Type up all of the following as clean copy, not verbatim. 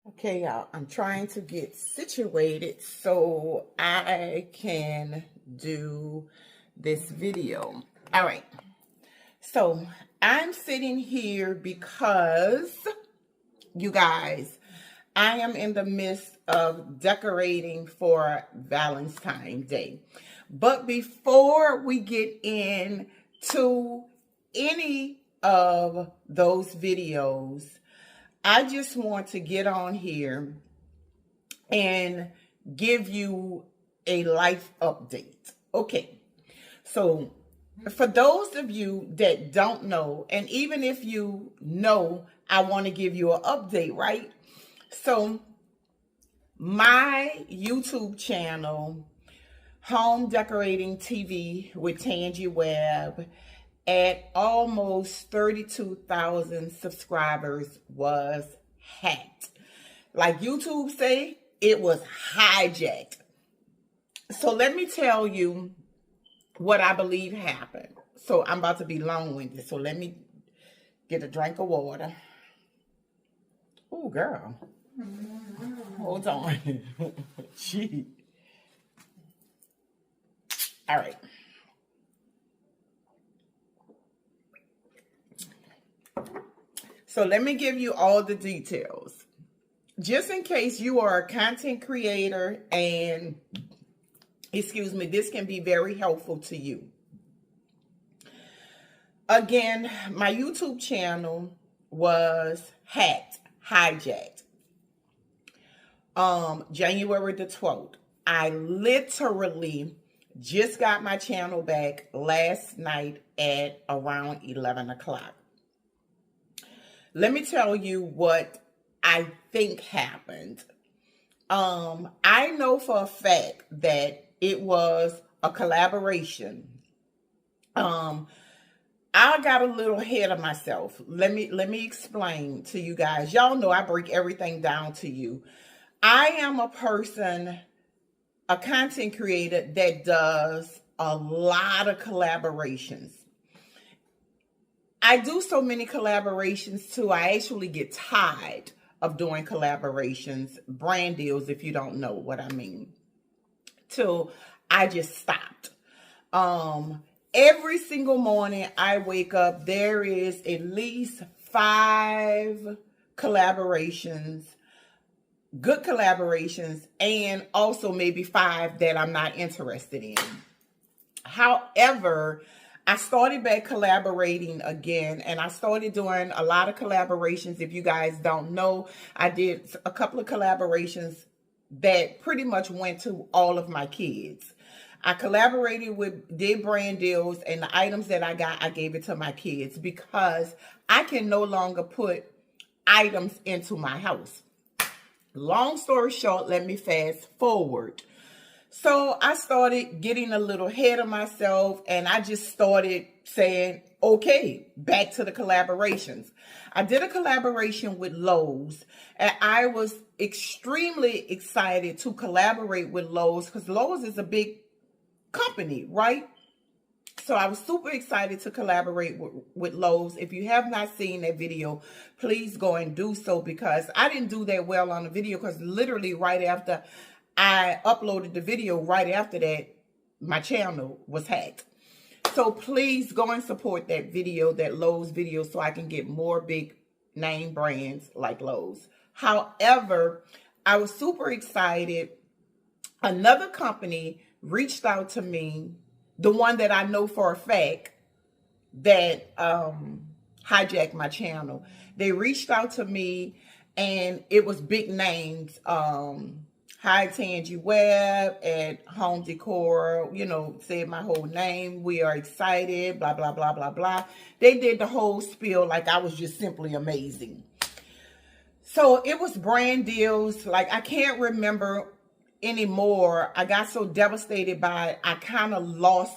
Okay, y'all, I'm trying to get situated so I can do this video. All right, so I'm sitting here because, you guys, I am in the midst of decorating for Valentine's Day. But before we get into any of those videos, I just want to get on here and give you a life update. Okay, so for those of you that don't know, and even if you know, I want to give you an update, right? So my YouTube channel, Home Decorating TV with Tangy Webb, at almost 32,000 subscribers, was hacked. Like YouTube say, it was hijacked. So let me tell you what I believe happened. So I'm about to be long-winded, so let me get a drink of water. Oh, girl. Hold on. Gee. All right. So let me give you all the details. Just in case you are a content creator and, excuse me, this can be very helpful to you. Again, my YouTube channel was hacked, hijacked. January the 12th. I literally just got my channel back last night at around 11 o'clock. Let me tell you what I think happened. I know for a fact that it was a collaboration. I got a little ahead of myself. Let me explain to you guys. Y'all know I break everything down to you. I am a person, a content creator that does a lot of collaborations. I do so many collaborations too. I actually get tired of doing collaborations, brand deals, if you don't know what I mean. Till I just stopped. Every single morning I wake up, there is at least 5 collaborations, good collaborations, and also maybe 5 that I'm not interested in. However, I started back collaborating again, and I started doing a lot of collaborations. If you guys don't know, I did a couple of collaborations that pretty much went to all of my kids. I collaborated did brand deals, and the items that I got, I gave it to my kids because I can no longer put items into my house. Long story short, let me fast forward. So I started getting a little ahead of myself, and I just started saying, okay, back to the collaborations. I did a collaboration with Lowe's, and I was extremely excited to collaborate with Lowe's because Lowe's is a big company, right? So I was super excited to collaborate with Lowe's. If you have not seen that video, please go and do so, because I didn't do that well on the video, because literally right after I uploaded the video, right after that, my channel was hacked. So please go and support that video, that Lowe's video, so I can get more big name brands like Lowe's. However, I was super excited. Another company reached out to me, the one that I know for a fact that hijacked my channel. They reached out to me, and it was big names. Hi, Tangy Webb at Home Decor, you know, said my whole name. We are excited, blah, blah, blah, blah, blah. They did the whole spiel like I was just simply amazing. So it was brand deals. Like, I can't remember anymore. I got so devastated by it, I kind of lost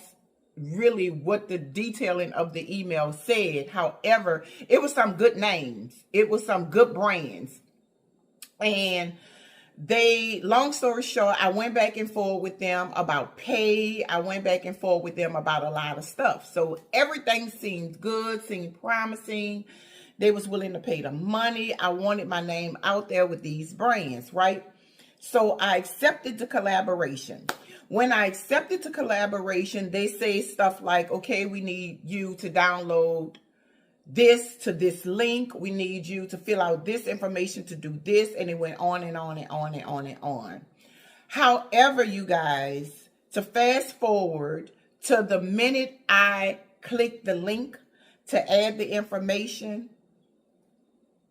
really what the detailing of the email said. However, it was some good names. It was some good brands. And long story short, I went back and forth with them about pay. I went back and forth with them about a lot of stuff. So everything seemed good, seemed promising. They was willing to pay the money. I wanted my name out there with these brands, right? So I accepted the collaboration. When I accepted the collaboration, they say stuff like, okay, we need you to download this to this link. We need you to fill out this information to do this. And it went on and on and on and on and on. However, you guys, to fast forward to the minute I clicked the link to add the information,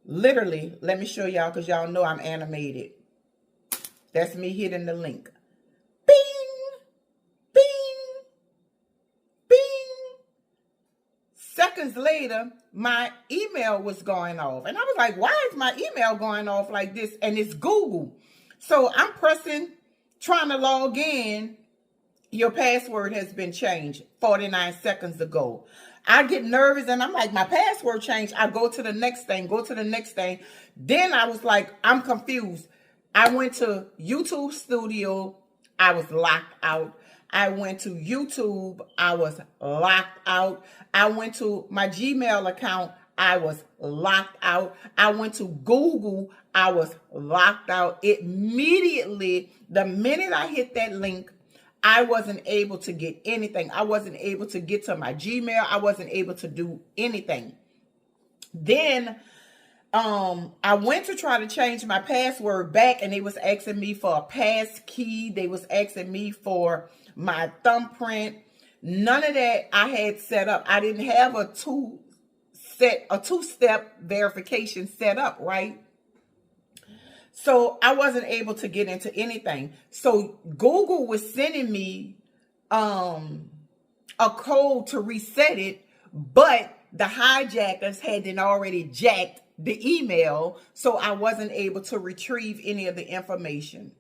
literally, let me show y'all because y'all know I'm animated. That's me hitting the link. Bing, bing, bing. Seconds later, my email was going off. And I was like, why is my email going off like this? And it's Google. So I'm pressing, trying to log in. Your password has been changed 49 seconds ago. I get nervous and I'm like, my password changed. I go to the next thing, go to the next thing. Then I was like, I'm confused. I went to YouTube Studio. I was locked out. I went to YouTube. I was locked out. I went to my Gmail account. I was locked out. I went to Google. I was locked out. Immediately, the minute I hit that link, I wasn't able to get anything. I wasn't able to get to my Gmail. I wasn't able to do anything. Then I went to try to change my password back, and they was asking me for a pass key. They was asking me for my thumbprint. None of that I had set up. I didn't have a two-step verification set up, right? So I wasn't able to get into anything. So Google was sending me a code to reset it, but the hijackers hadn't already jacked the email, so I wasn't able to retrieve any of the information.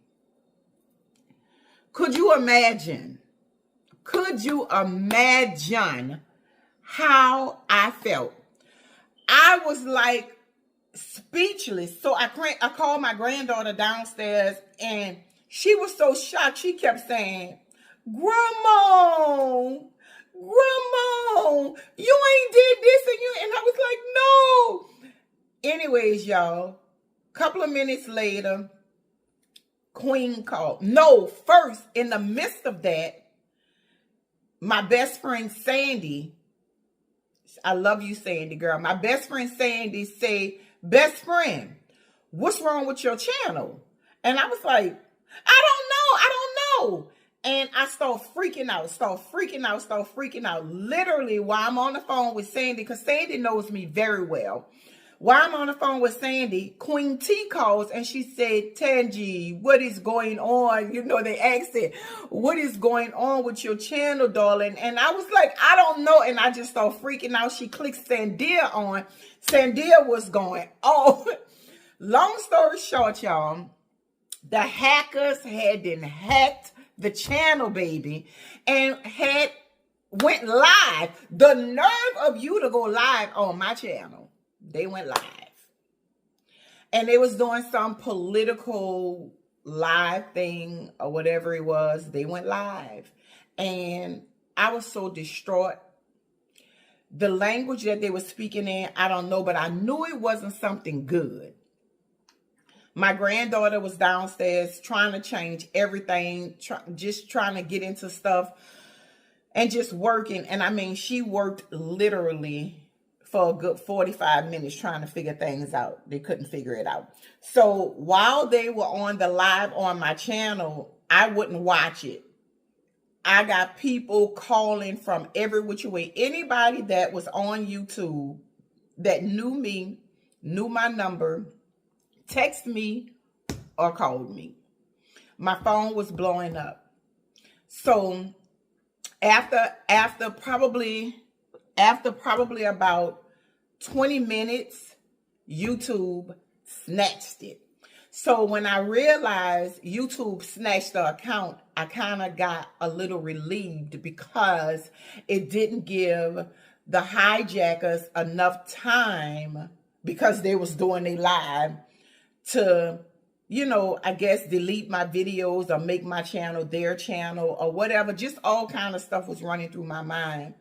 Could you imagine? Could you imagine how I felt? I was like speechless. So I called my granddaughter downstairs, and she was so shocked. She kept saying, Grandma, you ain't did this and I was like, no. Anyways, y'all, a couple of minutes later, Queen called. No, first, in the midst of that, my best friend Sandy, I love you, Sandy, girl. My best friend Sandy said, best friend, what's wrong with your channel? And I was like, I don't know. And I start freaking out. Literally, while I'm on the phone with Sandy, because Sandy knows me very well. While I'm on the phone with Sandy, Queen T calls and she said, Tangi, what is going on? You know, they asked it, what is going on with your channel, darling? And I was like, I don't know. And I just started freaking out. She clicked Sandia on. Sandia was going, oh. Long story short, y'all, the hackers had been hacked the channel, baby, and went live. The nerve of you to go live on my channel. They went live. And they was doing some political live thing or whatever it was. They went live. And I was so distraught. The language that they were speaking in, I don't know, but I knew it wasn't something good. My granddaughter was downstairs trying to change everything, just trying to get into stuff and just working. And I mean, she worked literally for a good 45 minutes trying to figure things out. They couldn't figure it out. So while they were on the live on my channel, I wouldn't watch it. I got people calling from every which way. Anybody that was on YouTube that knew me, knew my number, text me or called me. My phone was blowing up. So after probably about 20 minutes, YouTube snatched it. So when I realized YouTube snatched the account, I kind of got a little relieved because it didn't give the hijackers enough time, because they was doing a live, to, you know, I guess delete my videos or make my channel their channel or whatever. Just all kind of stuff was running through my mind.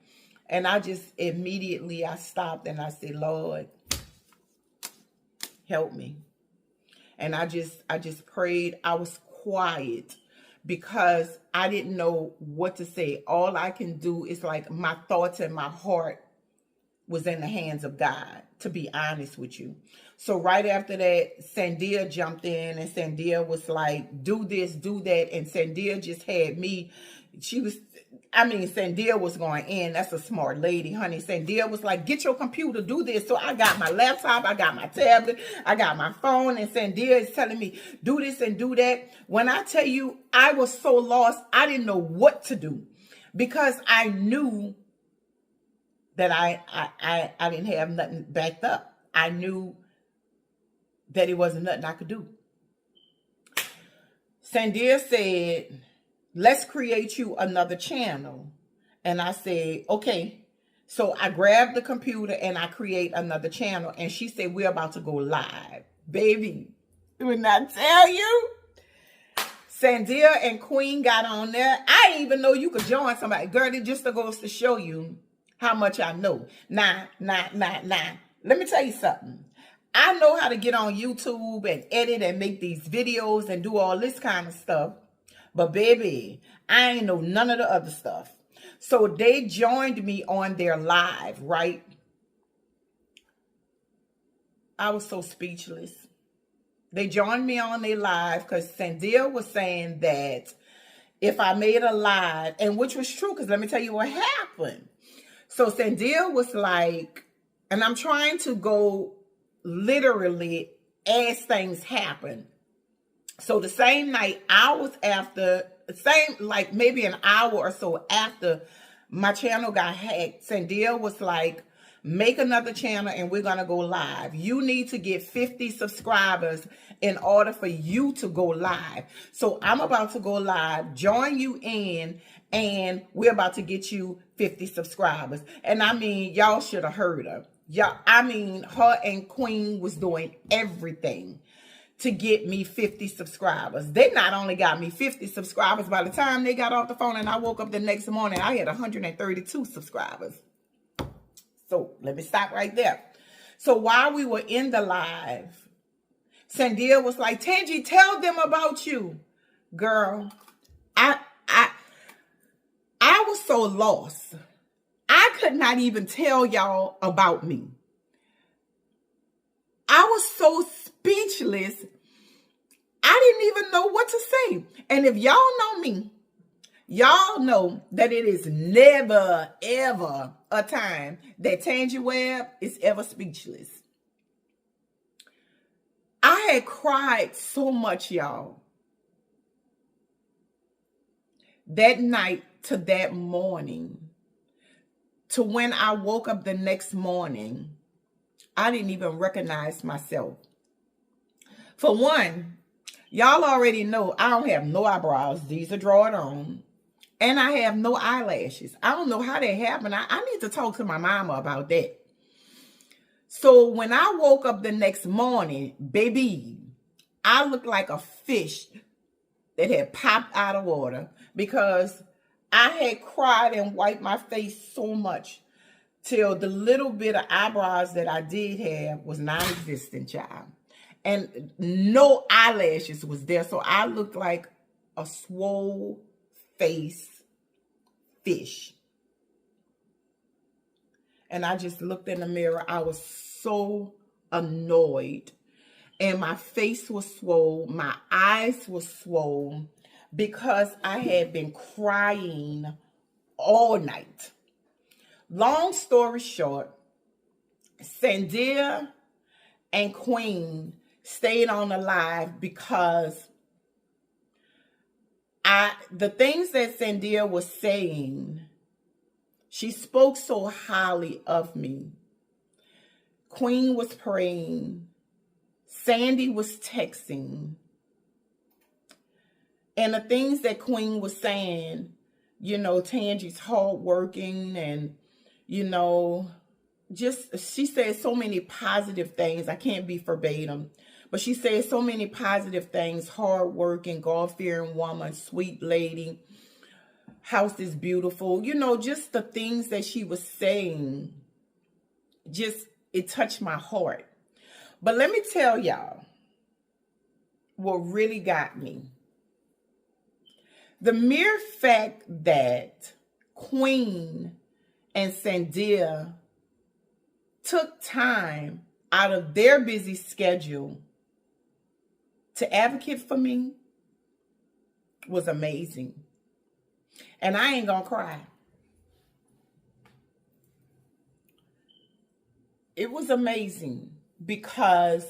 And I just immediately, I stopped and I said, Lord, help me. And I just prayed. I was quiet because I didn't know what to say. All I can do is like my thoughts and my heart was in the hands of God, to be honest with you. So right after that, Sandia jumped in, and Sandia was like, do this, do that. And Sandia just had me. Sandia was going in. That's a smart lady, honey. Sandia was like, get your computer, do this. So I got my laptop, I got my tablet, I got my phone, and Sandia is telling me, do this and do that. When I tell you, I was so lost, I didn't know what to do, because I knew that I didn't have nothing backed up. I knew that it wasn't nothing I could do. Sandia said, let's create you another channel. And I said, okay. So I grabbed the computer and I create another channel. And she said, we're about to go live. Baby, did I tell you? Sandia and Queen got on there. I didn't even know you could join somebody. Girl, it just goes to show you how much I know. Nah. Let me tell you something. I know how to get on YouTube and edit and make these videos and do all this kind of stuff. But baby, I ain't know none of the other stuff. So they joined me on their live, right? I was so speechless. They joined me on their live because Sandia was saying that if I made a live, and which was true, because let me tell you what happened. So Sandia was like, and I'm trying to go literally as things happen. So the same night, hours after, like maybe an hour or so after my channel got hacked, Sandia was like, make another channel and we're going to go live. You need to get 50 subscribers in order for you to go live. So I'm about to go live, join you in, and we're about to get you 50 subscribers. And I mean, y'all should have heard her. Her and Queen was doing everything to get me 50 subscribers. They not only got me 50 subscribers, by the time they got off the phone and I woke up the next morning, I had 132 subscribers. So let me stop right there. So while we were in the live, Sandia was like, Tangie, tell them about you. Girl, I was so lost. I could not even tell y'all about me. I was so speechless. I didn't even know what to say. And if y'all know me, y'all know that it is never, ever a time that Tangie Webb is ever speechless. I had cried so much, y'all. That night to that morning, to when I woke up the next morning, I didn't even recognize myself. For one, y'all already know I don't have no eyebrows. These are drawn on. And I have no eyelashes. I don't know how that happened. I need to talk to my mama about that. So when I woke up the next morning, baby, I looked like a fish that had popped out of water because I had cried and wiped my face so much till the little bit of eyebrows that I did have was non-existent, child. And no eyelashes was there. So I looked like a swole face fish. And I just looked in the mirror. I was so annoyed. And my face was swollen. My eyes were swollen because I had been crying all night. Long story short, Sandia and Queen stayed on the live because the things that Sandia was saying, she spoke so highly of me. Queen was praying. Sandy was texting. And the things that Queen was saying, you know, Tangie's hardworking and, you know, just, she said so many positive things. I can't be verbatim, but she said so many positive things. Hardworking, God-fearing woman, sweet lady, house is beautiful. You know, just the things that she was saying, just, it touched my heart. But let me tell y'all what really got me. The mere fact that Queen and Sandia took time out of their busy schedule to advocate for me was amazing. And I ain't gonna cry. It was amazing because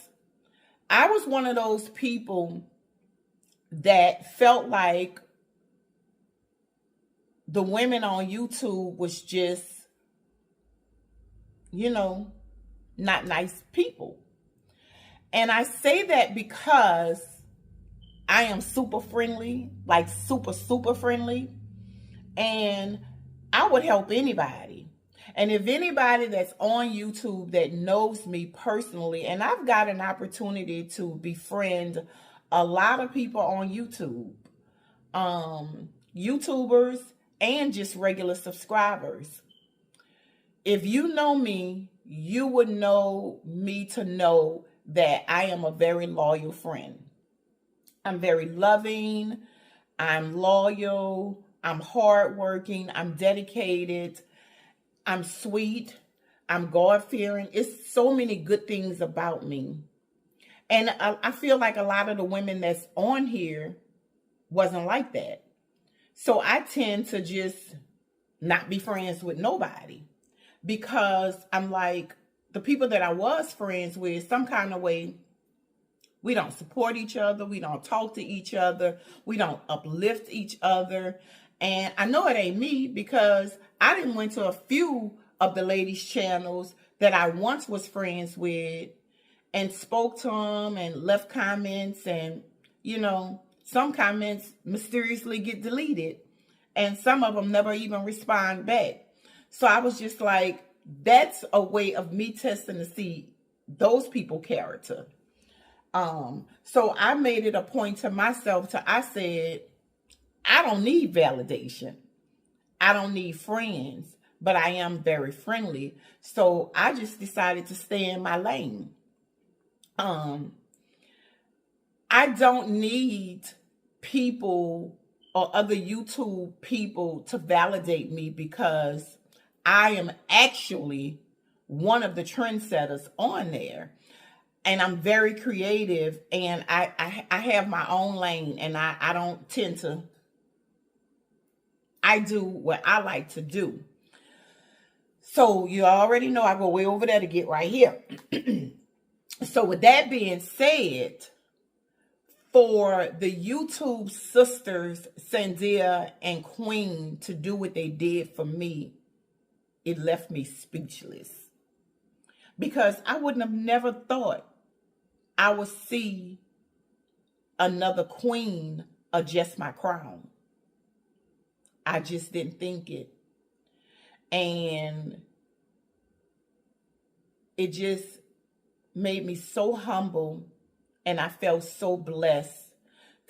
I was one of those people that felt like the women on YouTube was just, not nice people. And I say that because I am super friendly, like super, super friendly. And I would help anybody. And if anybody that's on YouTube that knows me personally, and I've got an opportunity to befriend a lot of people on YouTube, YouTubers and just regular subscribers. If you know me, you would know me to know that I am a very loyal friend. I'm very loving. I'm loyal. I'm hardworking. I'm dedicated. I'm sweet. I'm God-fearing. It's so many good things about me. And I feel like a lot of the women that's on here wasn't like that. So I tend to just not be friends with nobody because I'm like, the people that I was friends with, some kind of way, we don't support each other. We don't talk to each other. We don't uplift each other. And I know it ain't me because I didn't went to a few of the ladies' channels that I once was friends with and spoke to them and left comments. And, some comments mysteriously get deleted. And some of them never even respond back. So I was just like, that's a way of me testing to see those people's character. So I made it a point to myself I said, I don't need validation. I don't need friends, but I am very friendly. So I just decided to stay in my lane. I don't need people or other YouTube people to validate me because I am actually one of the trendsetters on there. And I'm very creative and I have my own lane and I don't tend to, I do what I like to do. So you already know I go way over there to get right here. So with that being said, for the YouTube sisters, Sandia and Queen, to do what they did for me, it left me speechless. Because I wouldn't have never thought I would see another queen adjust my crown. I just didn't think it. And it just made me so humble. And I felt so blessed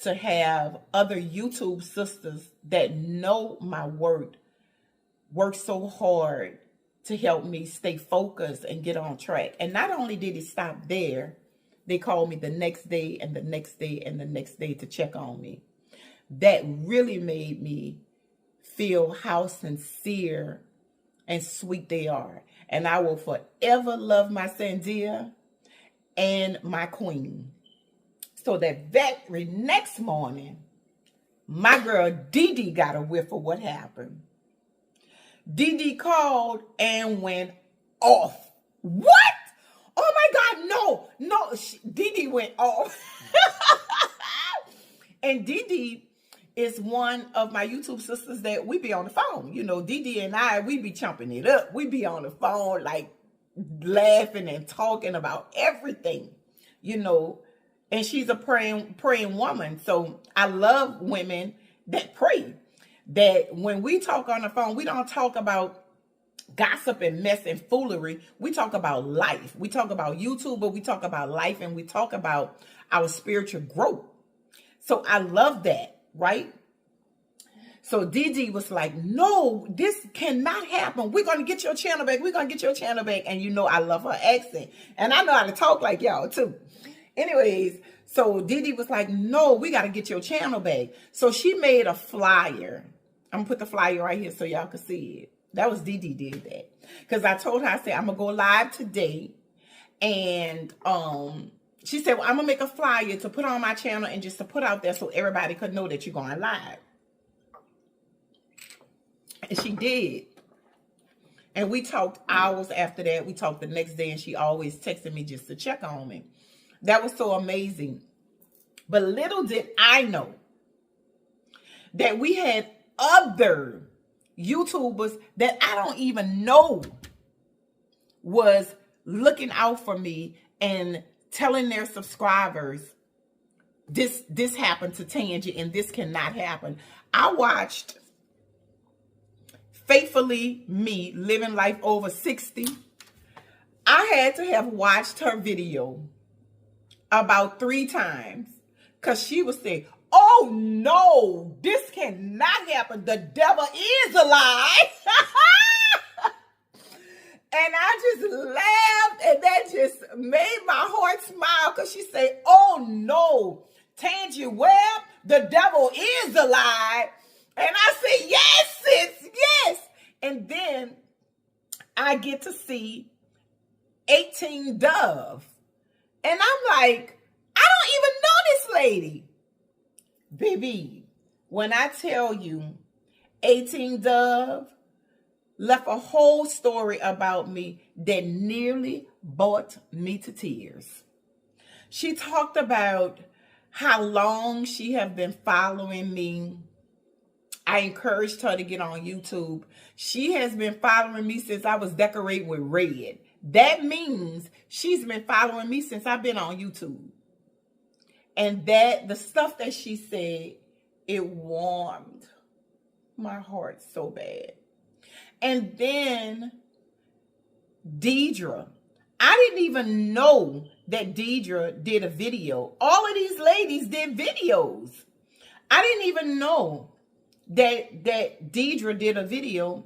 to have other YouTube sisters that know my work so hard to help me stay focused and get on track. And not only did it stop there, they called me the next day and the next day and the next day to check on me. That really made me feel how sincere and sweet they are. And I will forever love my Sandia and my Queen. So that very next morning, my girl Dee Dee got a whiff of what happened. Dee Dee called and went off. What? Oh my God, no. Dee Dee went off. And Dee Dee is one of my YouTube sisters that we be on the phone. Dee Dee and I, we be chumping it up. We be on the phone, like laughing and talking about everything, And she's a praying woman. So I love women that pray. That when we talk on the phone, we don't talk about gossip and mess and foolery. We talk about life. We talk about YouTube, but we talk about life and we talk about our spiritual growth. So I love that, right? So Dee was like, no, this cannot happen. We're going to get your channel back. We're going to get your channel back. And you know, I love her accent. And I know how to talk like y'all too. Anyways, so Dee was like, no, we got to get your channel back. So she made a flyer. I'm going to put the flyer right here so y'all can see it. That was Dee did that. Because I told her, I said, I'm going to go live today. And she said, well, I'm going to make a flyer to put on my channel and just to put out there so everybody could know that you're going live. And she did. And we talked hours after that. We talked the next day, and she always texted me just to check on me. That was so amazing. But little did I know that we had other YouTubers that I don't even know was looking out for me and telling their subscribers, this happened to Tangie and this cannot happen. I watched Faithfully Me, Living Life Over 60. I had to have watched her video about 3 times because she was saying, oh no, this cannot happen. The devil is alive. And I just laughed, and that just made my heart smile because she said, oh no, Tangie Webb, the devil is alive. And I said, yes, sis, yes. And then I get to see 18 Dove. And I'm like, I don't even know this lady. Baby, when I tell you 18 Dove left a whole story about me that nearly brought me to tears. She talked about how long she have been following me. I encouraged her to get on YouTube. She has been following me since I was decorated with red. That means she's been following me since I've been on YouTube. And that the stuff that she said, it warmed my heart so bad. And then Deidre. I didn't even know that Deidre did a video. All of these ladies did videos. I didn't even know that Deidre did a video.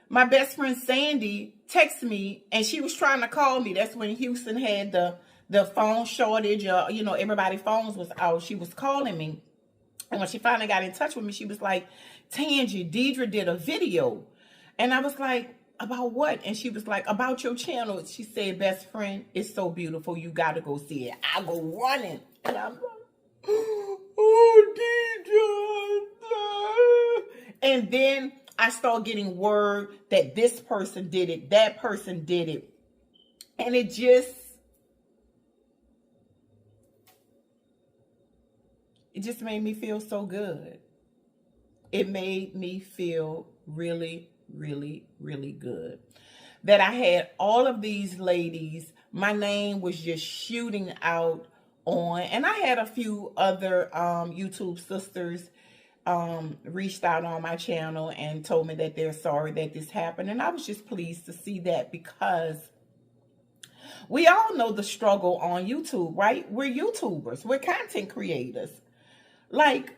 My best friend Sandy texted me, and she was trying to call me. That's when Houston had the phone shortage. Everybody's phones was out. She was calling me. And when she finally got in touch with me, she was like, Tangie, Deidre did a video. And I was like, about what? And she was like, about your channel. She said, best friend, it's so beautiful. You got to go see it. I go running. And I'm like, oh, Deidre. And then I start getting word that this person did it. That person did it. And it just made me feel so good. It made me feel really, really, really good. That I had all of these ladies, my name was just shooting out on, and I had a few other YouTube sisters reached out on my channel and told me that they're sorry that this happened. And I was just pleased to see that, because we all know the struggle on YouTube, right? We're YouTubers. We're content creators. Like,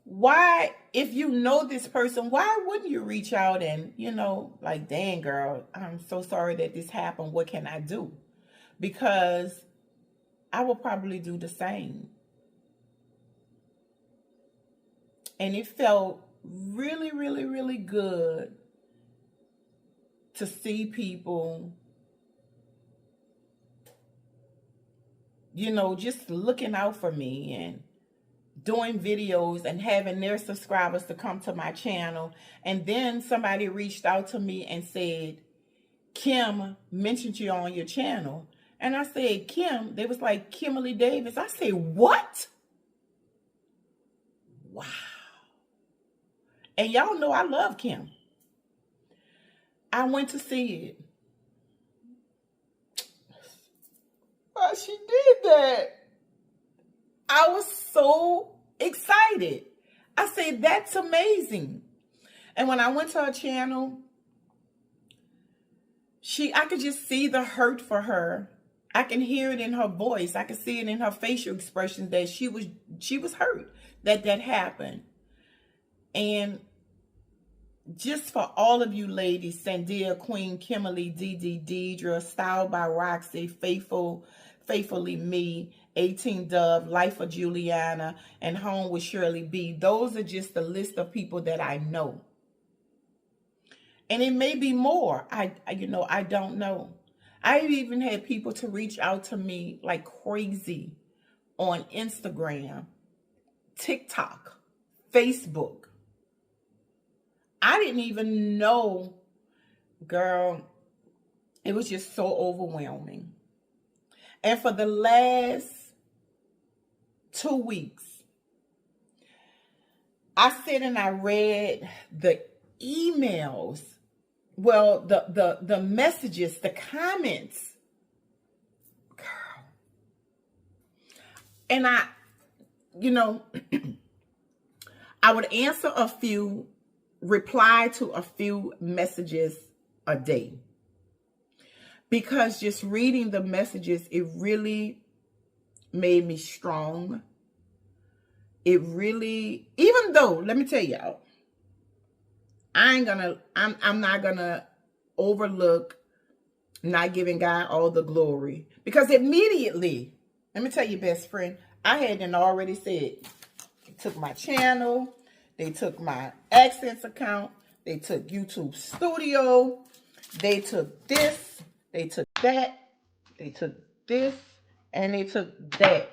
why, if you know this person, why wouldn't you reach out and, like, dang, girl, I'm so sorry that this happened. What can I do? Because I will probably do the same. And it felt really, really, really good to see people, just looking out for me and doing videos and having their subscribers to come to my channel. And then somebody reached out to me and said, Kim mentioned you on your channel. And I said, Kim? They was like, Kimberly Davis. I said, what? Wow. And y'all know I love Kim. I went to see it. Why she did that? I was so excited. I said, that's amazing. And when I went to her channel, I could just see the hurt for her. I can hear it in her voice. I can see it in her facial expressions that she was hurt that happened. And just for all of you ladies, Sandia, Queen, Kimberly, DD, Deidre, Style by Roxy, Faithfully Me, 18 Dove, Life of Juliana, and Home with Shirley B. Those are just the list of people that I know. And it may be more. I don't know. I've even had people to reach out to me like crazy on Instagram, TikTok, Facebook. I didn't even know, girl, it was just so overwhelming. And for the last 2 weeks, I sit and I read the emails, well, the messages, the comments, girl. And I would answer a few, reply to a few messages a day. Because just reading the messages, it really made me strong. It really, even though, let me tell y'all, I'm not gonna overlook not giving God all the glory. Because immediately, let me tell you, best friend, I had already said, they took my channel, they took my AdSense account, they took YouTube Studio, they took this, they took that, they took this, and they took that.